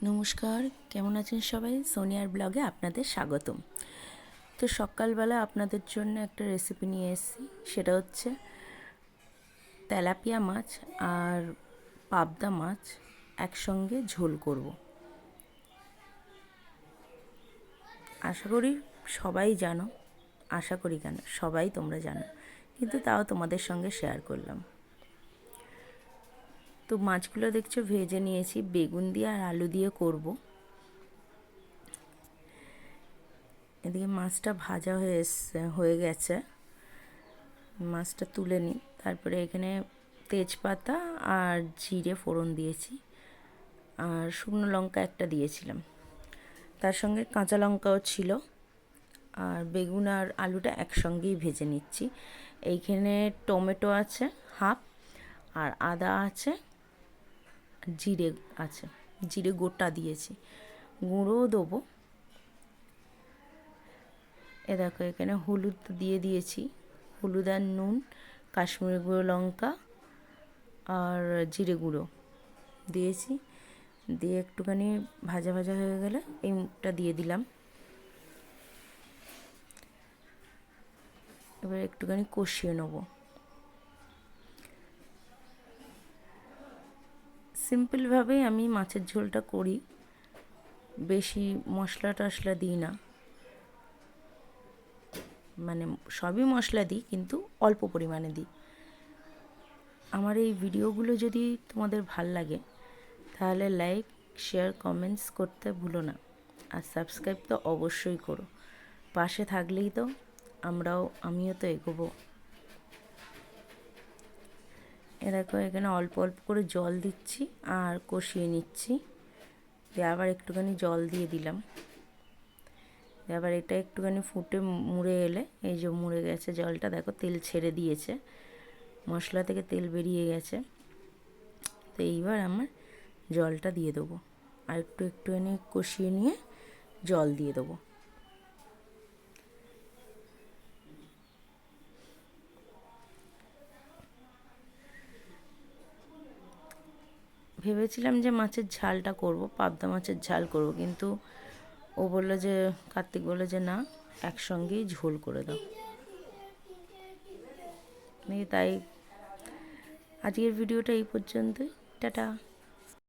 নমস্কার, কেমন আছেন সবাই? সোনিয়ার ব্লগে আপনাদের স্বাগতম। তো সকালবেলা আপনাদের জন্য একটা রেসিপি নিয়ে এসেছি, সেটা হচ্ছে তেলাপিয়া মাছ আর পাবদা মাছ একসঙ্গে ঝোল করব। আশা করি সবাই জানো, আশা করি কেন সবাই তোমরা জানো, কিন্তু তাও তোমাদের সঙ্গে শেয়ার করলাম। তো মাছগুলো দেখছো ভেজে নিয়েছি, বেগুন দিয়ে আর আলু দিয়ে করব। এদিকে মাছটা ভাজা হয়ে গেছে, মাছটা তুলে নিই। তারপরে এখানে তেজপাতা আর জিরে ফোড়ন দিয়েছি, আর শুকনো লঙ্কা একটা দিয়েছিলাম, তার সঙ্গে কাঁচা লঙ্কাও ছিল। আর বেগুন আর আলুটা একসঙ্গেই ভেজে নিচ্ছি। এইখানে টমেটো আছে হাফ, আর আদা আছে, জিরে আছে, জিরে গোটা দিয়েছি, গুঁড়োও দেবো। এ দেখো এখানে হলুদ দিয়ে দিয়েছি, হলুদ আর নুন, কাশ্মীরি গুঁড়ো লঙ্কা আর জিরে গুঁড়ো দিয়েছি। দিয়ে একটুখানি ভাজা ভাজা হয়ে গেলে এই মুখটা দিয়ে দিলাম। এবার একটুখানি কষিয়ে নেব। সিম্পলভাবেই আমি মাছের ঝোলটা করি, বেশি মশলা টশলা দিই না, মানে সবই মশলা দিই কিন্তু অল্প পরিমাণে দিই। আমার এই ভিডিওগুলো যদি তোমাদের ভাল লাগে তাহলে লাইক, শেয়ার, কমেন্টস করতে ভুলো না, আর সাবস্ক্রাইব তো অবশ্যই করো। পাশে থাকলেই তো আমিও তো এগোবো। দেখো এখানে অল্প অল্প করে জল দিচ্ছি আর কষিয়ে নিচ্ছি। দিয়ে আবার একটুখানি জল দিয়ে দিলাম। আবার এটা একটুখানি ফুটে মুড়ে এলে, এই যে মুড়ে গেছে জলটা, দেখো তেল ছেড়ে দিয়েছে, মশলা থেকে তেল বেরিয়ে গেছে। তো এইবার আমার জলটা দিয়ে দেবো, আর একটুখানি কষিয়ে নিয়ে জল দিয়ে দেবো। ভেবেছিলাম যে মাছের ঝালটা করব, পাবদা মাছের ঝাল করব, কিন্তু ও বললো যে, কার্তিক বললো যে না, একসঙ্গেই ঝোল করে দাও। তাই আজকের ভিডিওটা এই পর্যন্তই। টাটা।